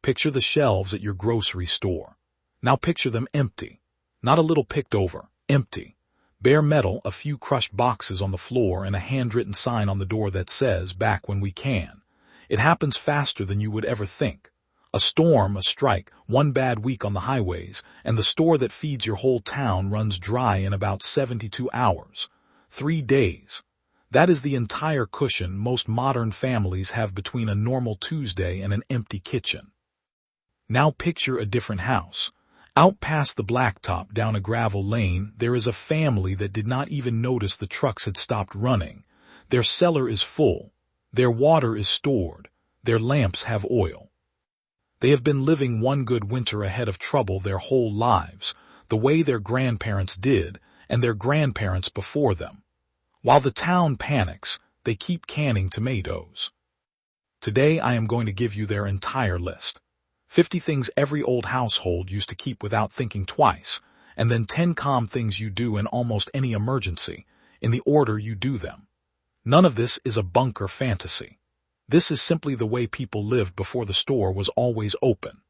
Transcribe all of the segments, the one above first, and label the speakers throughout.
Speaker 1: Picture the shelves at your grocery store. Now picture them empty. Not a little picked over, empty. Bare metal, a few crushed boxes on the floor, and a handwritten sign on the door that says, "Back when we can." It happens faster than you would ever think. A storm, a strike, one bad week on the highways, and the store that feeds your whole town runs dry in about 72 hours. 3 days. That is the entire cushion most modern families have between a normal Tuesday and an empty kitchen. Now picture a different house. Out past the blacktop down a gravel lane, there is a family that did not even notice the trucks had stopped running. Their cellar is full. Their water is stored. Their lamps have oil. They have been living one good winter ahead of trouble their whole lives, the way their grandparents did, and their grandparents before them. While the town panics, they keep canning tomatoes. Today I am going to give you their entire list. 50 things every old household used to keep without thinking twice, and then 10 calm things you do in almost any emergency, in the order you do them. None of this is a bunker fantasy. This is simply the way people lived before the store was always open.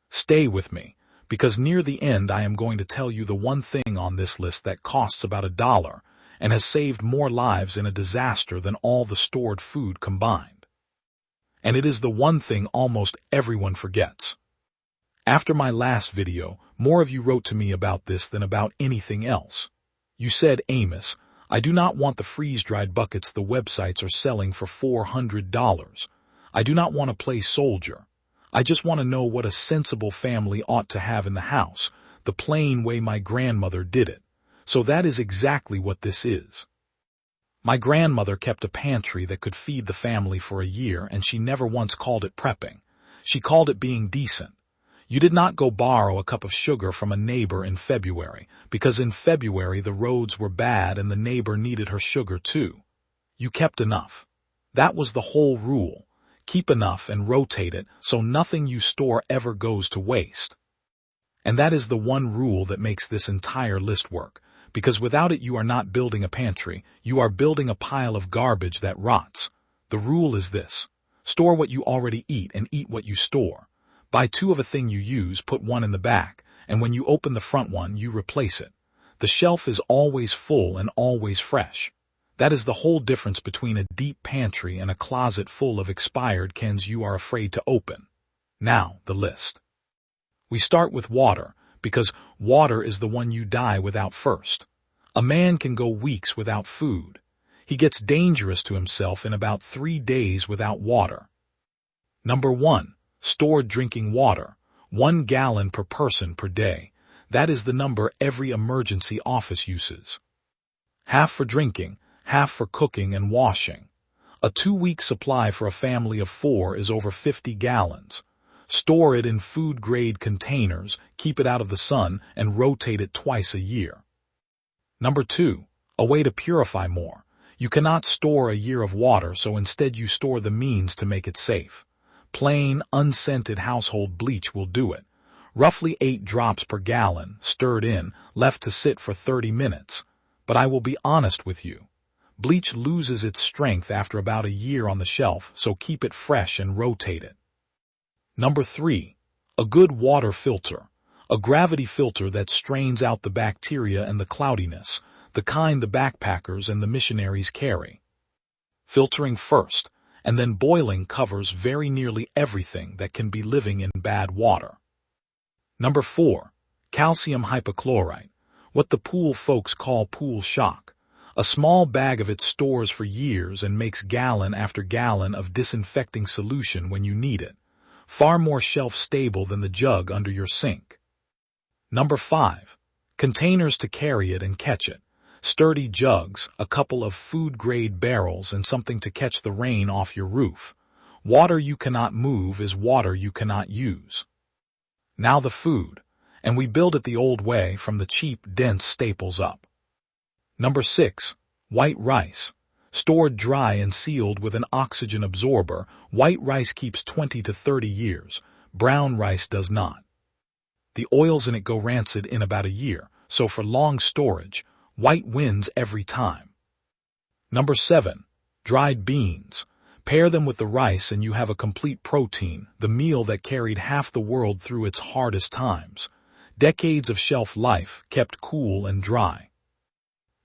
Speaker 1: Stay with me, because near the end I am going to tell you the one thing on this list that costs about $1 and has saved more lives in a disaster than all the stored food combined. And it is the one thing almost everyone forgets. After my last video, more of you wrote to me about this than about anything else. You said, "Amos, I do not want the freeze-dried buckets the websites are selling for $400. I do not want to play soldier. I just want to know what a sensible family ought to have in the house, the plain way my grandmother did it." So that is exactly what this is. My grandmother kept a pantry that could feed the family for a year, and she never once called it prepping. She called it being decent. You did not go borrow a cup of sugar from a neighbor in February, because in February the roads were bad and the neighbor needed her sugar too. You kept enough. That was the whole rule. Keep enough and rotate it so nothing you store ever goes to waste. And that is the one rule that makes this entire list work. Because without it you are not building a pantry, you are building a pile of garbage that rots. The rule is this: store what you already eat and eat what you store. Buy 2 of a thing you use, put 1 in the back, and when you open the front one, you replace it. The shelf is always full and always fresh. That is the whole difference between a deep pantry and a closet full of expired cans you are afraid to open. Now, the list. We start with water, because water is the one you die without first. A man can go weeks without food. He gets dangerous to himself in about 3 days without water. Number 1. Stored drinking water. 1 gallon per person per day. That is the number every emergency office uses. Half for drinking, half for cooking and washing. A 2-week supply for a family of 4 is over 50 gallons. Store it in food-grade containers, keep it out of the sun, and rotate it twice a year. Number 2. A way to purify more. You cannot store a year of water, so instead you store the means to make it safe. Plain, unscented household bleach will do it. Roughly 8 drops per gallon, stirred in, left to sit for 30 minutes. But I will be honest with you. Bleach loses its strength after about a year on the shelf, so keep it fresh and rotate it. Number 3. A good water filter. A gravity filter that strains out the bacteria and the cloudiness, the kind the backpackers and the missionaries carry. Filtering first, and then boiling covers very nearly everything that can be living in bad water. Number 4. Calcium hypochlorite, what the pool folks call pool shock. A small bag of it stores for years and makes gallon after gallon of disinfecting solution when you need it. Far more shelf-stable than the jug under your sink. Number 5. Containers to carry it and catch it. Sturdy jugs, a couple of food-grade barrels, and something to catch the rain off your roof. Water you cannot move is water you cannot use. Now the food, and we build it the old way from the cheap, dense staples up. Number 6. White rice. Stored dry and sealed with an oxygen absorber, white rice keeps 20 to 30 years. Brown rice does not. The oils in it go rancid in about a year, so for long storage, white wins every time. Number 7. Dried beans. Pair them with the rice and you have a complete protein, the meal that carried half the world through its hardest times. Decades of shelf life, kept cool and dry.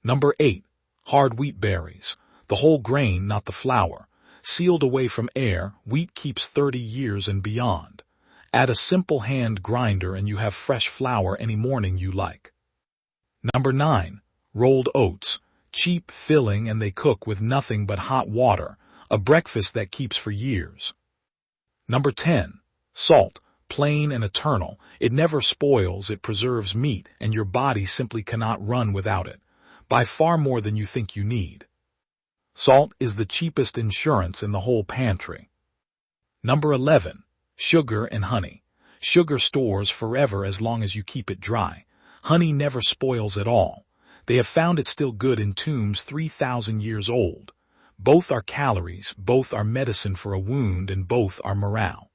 Speaker 1: Number 8. Hard wheat berries. The whole grain, not the flour. Sealed away from air, wheat keeps 30 years and beyond. Add a simple hand grinder and you have fresh flour any morning you like. Number 9. Rolled oats. Cheap, filling, and they cook with nothing but hot water. A breakfast that keeps for years. Number 10. Salt. Plain and eternal. It never spoils, it preserves meat, and your body simply cannot run without it. By far more than you think you need. Salt is the cheapest insurance in the whole pantry. Number 11. Sugar and honey. Sugar stores forever as long as you keep it dry. Honey never spoils at all. They have found it still good in tombs 3,000 years old. Both are calories, both are medicine for a wound, and both are morale.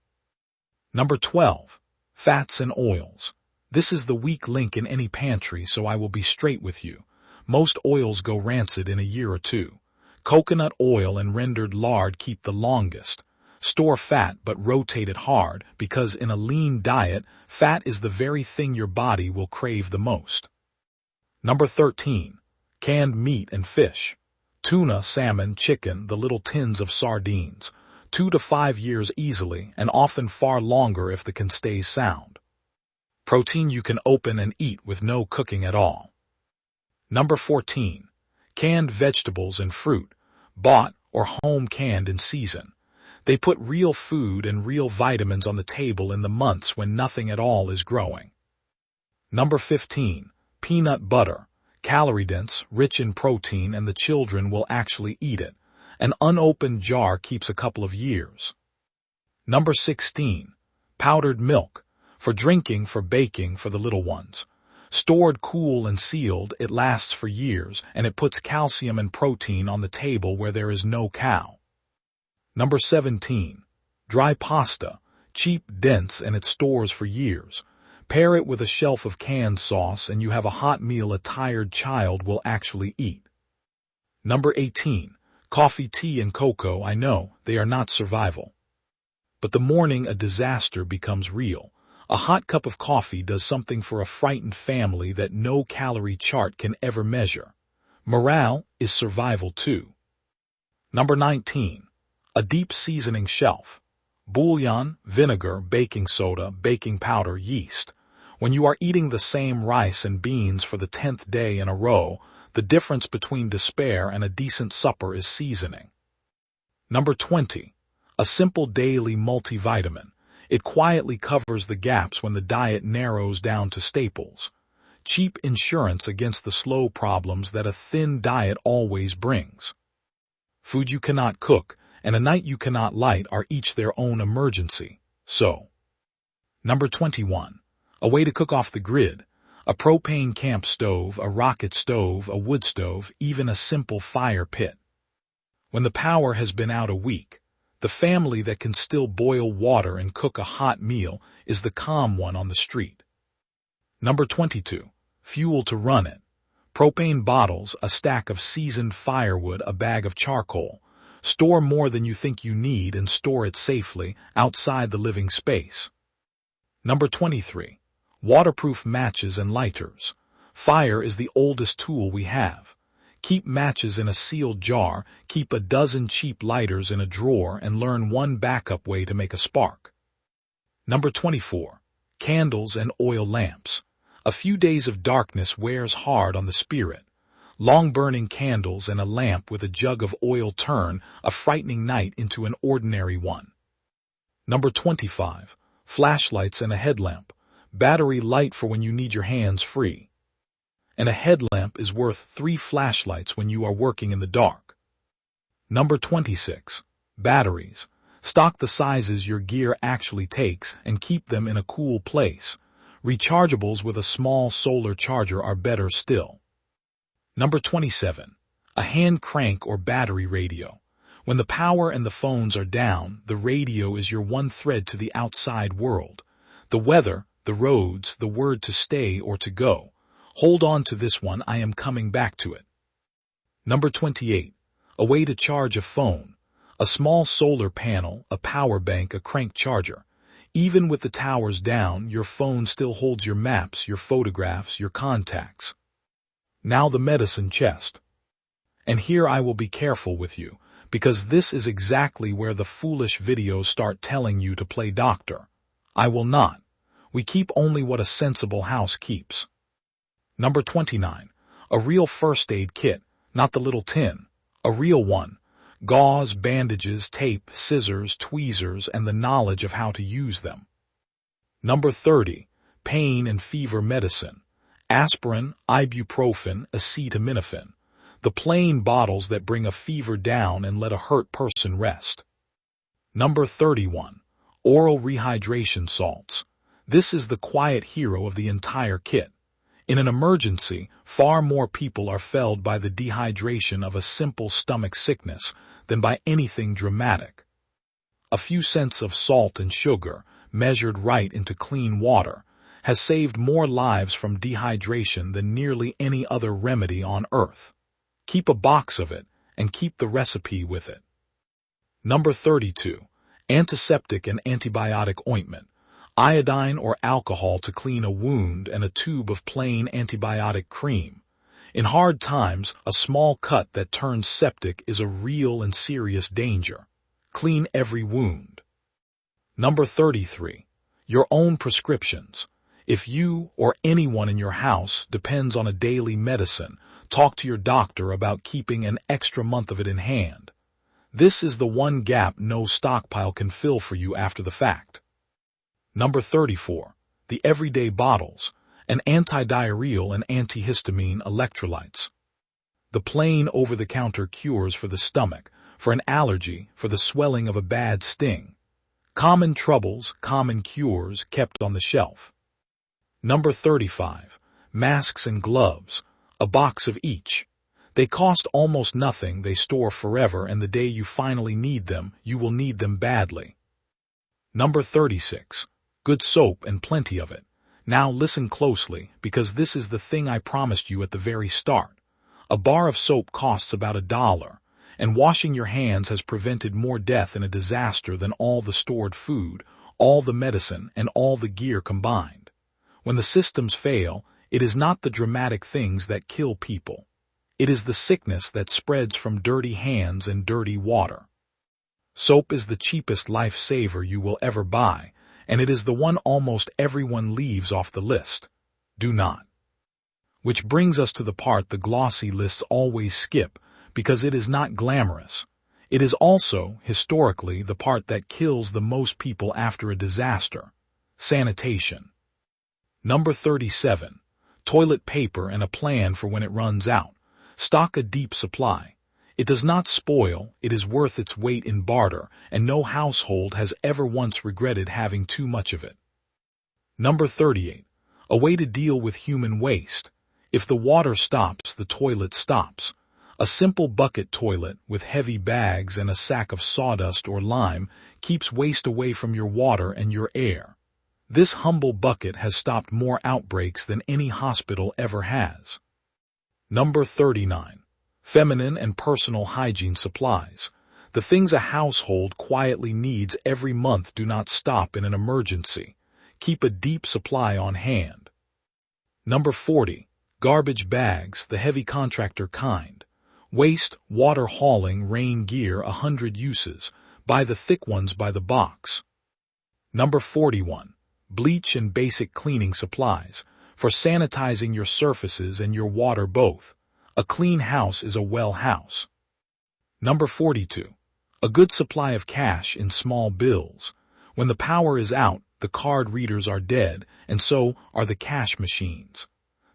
Speaker 1: Number 12. Fats and oils. This is the weak link in any pantry, so I will be straight with you. Most oils go rancid in a year or two. Coconut oil and rendered lard keep the longest. Store fat but rotate it hard, because in a lean diet, fat is the very thing your body will crave the most. Number 13. Canned meat and fish. Tuna, salmon, chicken, the little tins of sardines. 2 to 5 years easily, and often far longer if the can stay sound. Protein you can open and eat with no cooking at all. Number 14. Canned vegetables and fruit. Bought or home canned in season. They put real food and real vitamins on the table in the months when nothing at all is growing. Number 15. Peanut butter. Calorie-dense, rich in protein, and the children will actually eat it. An unopened jar keeps a couple of years. Number 16. Powdered milk. For drinking, for baking, for the little ones. Stored cool and sealed, it lasts for years, and it puts calcium and protein on the table where there is no cow. Number 17. Dry pasta. Cheap, dense, and it stores for years. Pair it with a shelf of canned sauce and you have a hot meal a tired child will actually eat. Number 18. Coffee, tea, and cocoa. I know, they are not survival. But the morning a disaster becomes real. A hot cup of coffee does something for a frightened family that no calorie chart can ever measure. Morale is survival too. Number 19. A deep seasoning shelf. Bouillon, vinegar, baking soda, baking powder, yeast. When you are eating the same rice and beans for the 10th day in a row, the difference between despair and a decent supper is seasoning. Number 20. A simple daily multivitamin. It quietly covers the gaps when the diet narrows down to staples. Cheap insurance against the slow problems that a thin diet always brings. Food you cannot cook and a night you cannot light are each their own emergency. So. Number 21. A way to cook off the grid. A propane camp stove, a rocket stove, a wood stove, even a simple fire pit. When the power has been out a week, the family that can still boil water and cook a hot meal is the calm one on the street. Number 22. Fuel to run it. Propane bottles, a stack of seasoned firewood, a bag of charcoal. Store more than you think you need and store it safely outside the living space. Number 23. Waterproof matches and lighters. Fire is the oldest tool we have. Keep matches in a sealed jar, keep a dozen cheap lighters in a drawer, and learn one backup way to make a spark. Number 24. Candles and oil lamps. A few days of darkness wears hard on the spirit. Long-burning candles and a lamp with a jug of oil turn a frightening night into an ordinary one. Number 25. Flashlights and a headlamp. Battery light for when you need your hands free. And a headlamp is worth 3 flashlights when you are working in the dark. Number 26. Batteries. Stock the sizes your gear actually takes and keep them in a cool place. Rechargeables with a small solar charger are better still. Number 27. A hand crank or battery radio. When the power and the phones are down, the radio is your one thread to the outside world. The weather, the roads, the word to stay or to go. Hold on to this one, I am coming back to it. Number 28. A way to charge a phone. A small solar panel, a power bank, a crank charger. Even with the towers down, your phone still holds your maps, your photographs, your contacts. Now the medicine chest. And here I will be careful with you, because this is exactly where the foolish videos start telling you to play doctor. I will not. We keep only what a sensible house keeps. Number 29. A real first aid kit, not the little tin. A real one. Gauze, bandages, tape, scissors, tweezers, and the knowledge of how to use them. Number 30. Pain and fever medicine. Aspirin, ibuprofen, acetaminophen. The plain bottles that bring a fever down and let a hurt person rest. Number 31. Oral rehydration salts. This is the quiet hero of the entire kit. In an emergency, far more people are felled by the dehydration of a simple stomach sickness than by anything dramatic. A few cents of salt and sugar, measured right into clean water, has saved more lives from dehydration than nearly any other remedy on earth. Keep a box of it, and keep the recipe with it. Number 32. Antiseptic and antibiotic ointment. Iodine or alcohol to clean a wound and a tube of plain antibiotic cream. In hard times, a small cut that turns septic is a real and serious danger. Clean every wound. Number 33. Your own prescriptions. If you or anyone in your house depends on a daily medicine, talk to your doctor about keeping an extra month of it in hand. This is the one gap no stockpile can fill for you after the fact. Number 34. The everyday bottles, an antidiarrheal and antihistamine electrolytes. The plain over-the-counter cures for the stomach, for an allergy, for the swelling of a bad sting. Common troubles, common cures kept on the shelf. Number 35. Masks and gloves, a box of each. They cost almost nothing, they store forever, and the day you finally need them, you will need them badly. Number 36. Good soap and plenty of it. Now listen closely, because this is the thing I promised you at the very start. A bar of soap costs about $1, and washing your hands has prevented more death in a disaster than all the stored food, all the medicine, and all the gear combined. When the systems fail, it is not the dramatic things that kill people. It is the sickness that spreads from dirty hands and dirty water. Soap is the cheapest lifesaver you will ever buy, and it is the one almost everyone leaves off the list. Do not. Which brings us to the part the glossy lists always skip, because it is not glamorous. It is also, historically, the part that kills the most people after a disaster. Sanitation. Number 37. Toilet paper and a plan for when it runs out. Stock a deep supply. It does not spoil, it is worth its weight in barter, and no household has ever once regretted having too much of it. Number 38. A way to deal with human waste. If the water stops, the toilet stops. A simple bucket toilet with heavy bags and a sack of sawdust or lime keeps waste away from your water and your air. This humble bucket has stopped more outbreaks than any hospital ever has. Number 39. Feminine and personal hygiene supplies. The things a household quietly needs every month do not stop in an emergency. Keep a deep supply on hand. Number 40. Garbage bags, the heavy contractor kind. Waste, water hauling, rain gear, 100 uses. Buy the thick ones by the box. Number 41. Bleach and basic cleaning supplies, for sanitizing your surfaces and your water both. A clean house is a well house. Number 42. A good supply of cash in small bills. When the power is out, the card readers are dead, and so are the cash machines.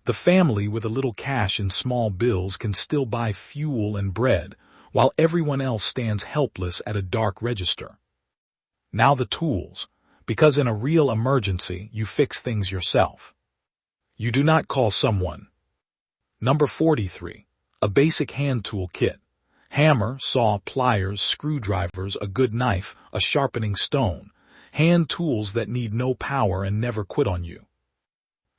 Speaker 1: The family with a little cash in small bills can still buy fuel and bread, while everyone else stands helpless at a dark register. Now the tools, because in a real emergency, you fix things yourself. You do not call someone. Number 43. A basic hand tool kit. Hammer, saw, pliers, screwdrivers, a good knife, a sharpening stone. Hand tools that need no power and never quit on you.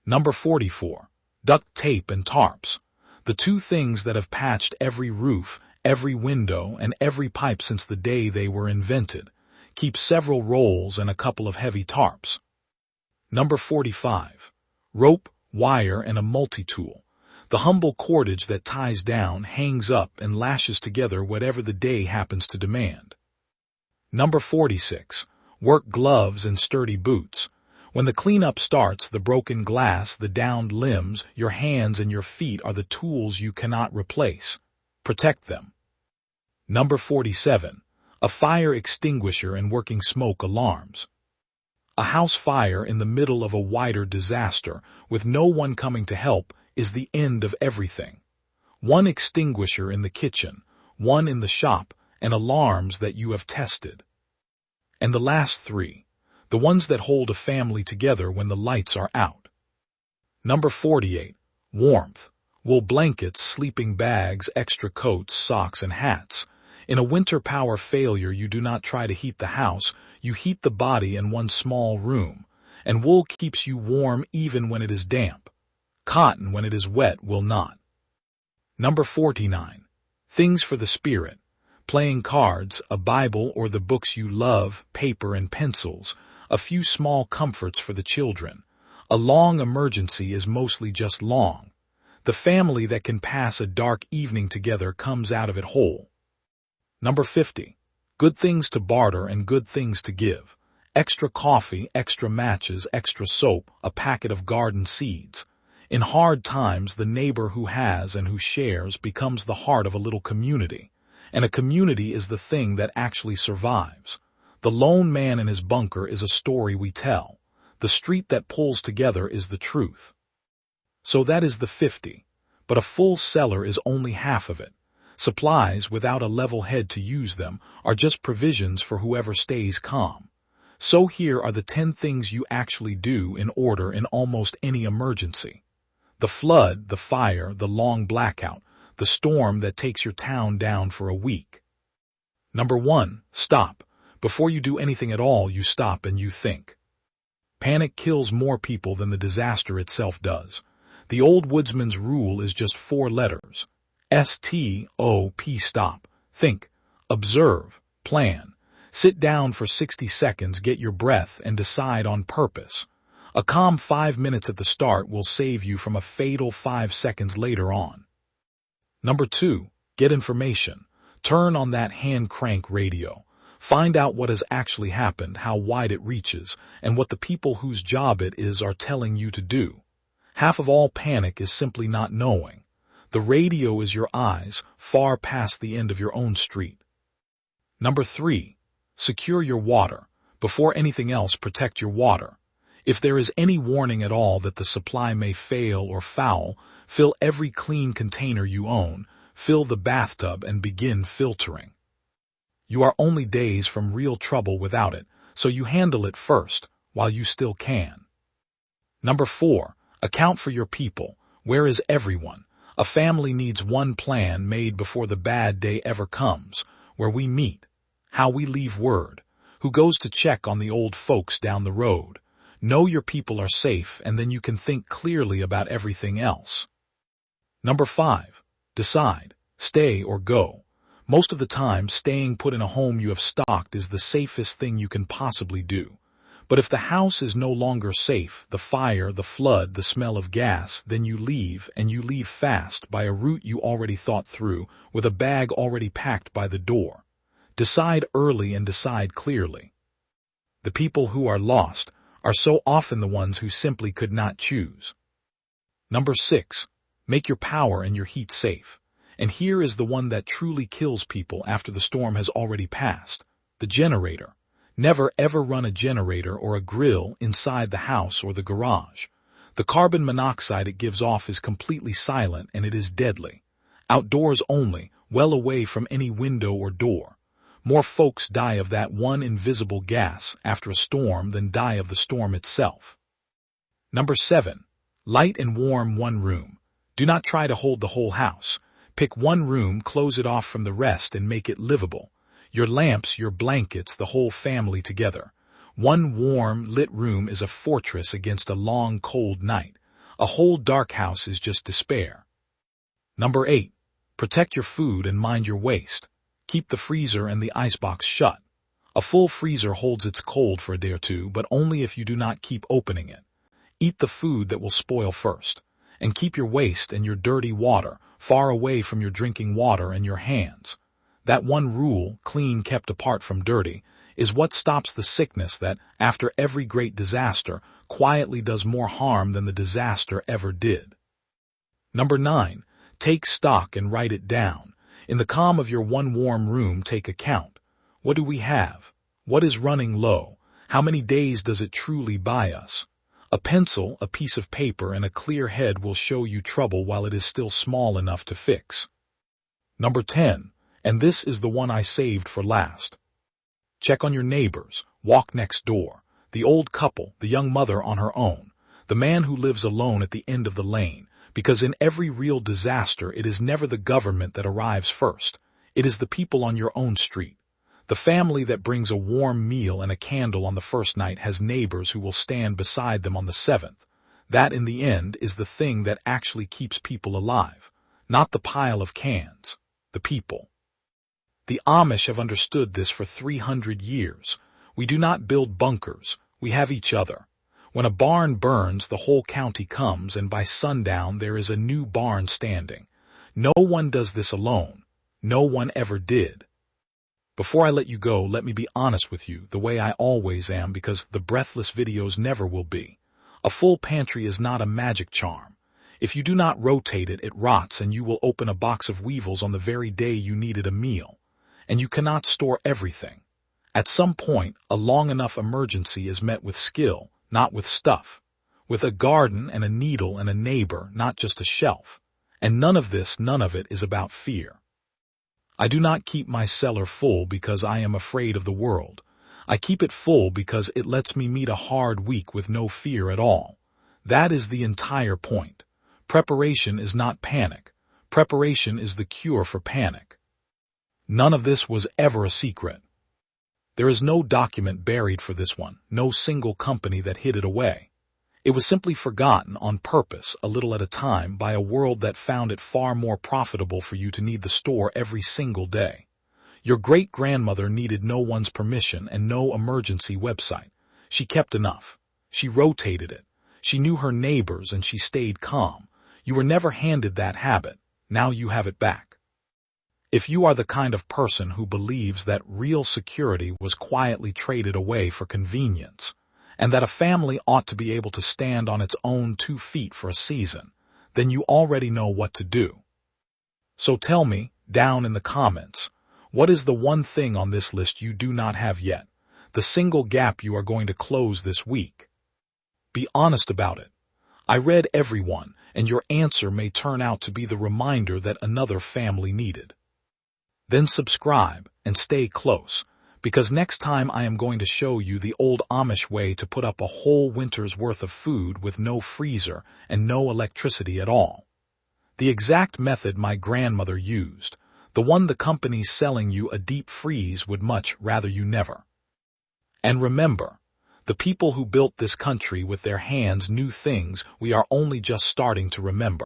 Speaker 1: Number 44. Duct tape and tarps. The two things that have patched every roof, every window and every pipe since the day they were invented. Keep several rolls and a couple of heavy tarps. Number 45. Rope, wire, and a multi-tool. The humble cordage that ties down, hangs up, and lashes together whatever the day happens to demand. Number 46. Work gloves and sturdy boots. When the cleanup starts, the broken glass, the downed limbs, your hands and your feet are the tools you cannot replace. Protect them. Number 47. A fire extinguisher and working smoke alarms. A house fire in the middle of a wider disaster, with no one coming to help, is the end of everything. One extinguisher in the kitchen, one in the shop, and alarms that you have tested. And the last three, the ones that hold a family together when the lights are out. Number 48. Warmth. Wool blankets, sleeping bags, extra coats, socks, and hats. In a winter power failure, you do not try to heat the house, you heat the body in one small room, and wool keeps you warm even when it is damp. Cotton, when it is wet, will not. Number 49. Things for the spirit. Playing cards, a Bible or the books you love, paper and pencils, a few small comforts for the children. A long emergency is mostly just long. The family that can pass a dark evening together comes out of it whole. Number 50. Good things to barter and good things to give. Extra coffee, extra matches, extra soap, a packet of garden seeds. In hard times, the neighbor who has and who shares becomes the heart of a little community, and a community is the thing that actually survives. The lone man in his bunker is a story we tell. The street that pulls together is the truth. So that is the 50, but a full cellar is only half of it. Supplies, without a level head to use them, are just provisions for whoever stays calm. So here are the 10 things you actually do in order in almost any emergency. The flood, the fire, the long blackout, the storm that takes your town down for a week. Number 1. Stop. Before you do anything at all, you stop and you think. Panic kills more people than the disaster itself does. The old woodsman's rule is just 4 letters. S-T-O-P, stop. Think. Observe. Plan. Sit down for 60 seconds, get your breath, and decide on purpose. A calm 5 minutes at the start will save you from a fatal 5 seconds later on. Number 2. Get information. Turn on that hand crank radio. Find out what has actually happened, how wide it reaches, and what the people whose job it is are telling you to do. Half of all panic is simply not knowing. The radio is your eyes, far past the end of your own street. Number 3. Secure your water. Before anything else, protect your water. If there is any warning at all that the supply may fail or foul, fill every clean container you own, fill the bathtub, and begin filtering. You are only days from real trouble without it, so you handle it first, while you still can. Number 4. Account for your people. Where is everyone? A family needs one plan made before the bad day ever comes, where we meet, how we leave word, who goes to check on the old folks down the road. Know your people are safe, and then you can think clearly about everything else. Number 5. Decide. Stay or go. Most of the time, staying put in a home you have stocked is the safest thing you can possibly do. But if the house is no longer safe, the fire, the flood, the smell of gas, then you leave, and you leave fast, by a route you already thought through, with a bag already packed by the door. Decide early and decide clearly. The people who are lost are so often the ones who simply could not choose. Number 6. Make your power and your heat safe. And here is the one that truly kills people after the storm has already passed. The generator. Never ever run a generator or a grill inside the house or the garage. The carbon monoxide it gives off is completely silent and it is deadly. Outdoors only, well away from any window or door. More folks die of that one invisible gas after a storm than die of the storm itself. Number 7. Light and warm one room. Do not try to hold the whole house. Pick one room, close it off from the rest, and make it livable. Your lamps, your blankets, the whole family together. One warm, lit room is a fortress against a long, cold night. A whole dark house is just despair. Number 8. Protect your food and mind your waste. Keep the freezer and the icebox shut. A full freezer holds its cold for a day or two, but only if you do not keep opening it. Eat the food that will spoil first. And keep your waste and your dirty water far away from your drinking water and your hands. That one rule, clean kept apart from dirty, is what stops the sickness that, after every great disaster, quietly does more harm than the disaster ever did. Number 9. Take stock and write it down. In the calm of your one warm room, take account. What do we have? What is running low? How many days does it truly buy us? A pencil, a piece of paper, and a clear head will show you trouble while it is still small enough to fix. Number 10. And this is the one I saved for last. Check on your neighbors. Walk next door. The old couple, the young mother on her own, the man who lives alone at the end of the lane, because in every real disaster it is never the government that arrives first. It is the people on your own street. The family that brings a warm meal and a candle on the first night has neighbors who will stand beside them on the 7th. That, in the end, is the thing that actually keeps people alive. Not the pile of cans. The people. The Amish have understood this for 300 years. We do not build bunkers. We have each other. When a barn burns, the whole county comes, and by sundown there is a new barn standing. No one does this alone. No one ever did. Before I let you go, let me be honest with you, the way I always am, because the breathless videos never will be. A full pantry is not a magic charm. If you do not rotate it, it rots, and you will open a box of weevils on the very day you needed a meal. And you cannot store everything. At some point, a long enough emergency is met with skill, not with stuff. With a garden and a needle and a neighbor, not just a shelf. And none of it is about fear. I do not keep my cellar full because I am afraid of the world. I keep it full because it lets me meet a hard week with no fear at all. That is the entire point. Preparation is not panic. Preparation is the cure for panic. None of this was ever a secret. There is no document buried for this one, no single company that hid it away. It was simply forgotten on purpose, a little at a time, by a world that found it far more profitable for you to need the store every single day. Your great-grandmother needed no one's permission and no emergency website. She kept enough. She rotated it. She knew her neighbors and she stayed calm. You were never handed that habit. Now you have it back. If you are the kind of person who believes that real security was quietly traded away for convenience, and that a family ought to be able to stand on its own 2 feet for a season, then you already know what to do. So tell me, down in the comments, what is the one thing on this list you do not have yet? The single gap you are going to close this week? Be honest about it. I read every one, and your answer may turn out to be the reminder that another family needed. Then subscribe and stay close, because next time I am going to show you the old Amish way to put up a whole winter's worth of food with no freezer and no electricity at all. The exact method my grandmother used, the one the companies selling you a deep freeze would much rather you never. And remember, the people who built this country with their hands knew things we are only just starting to remember.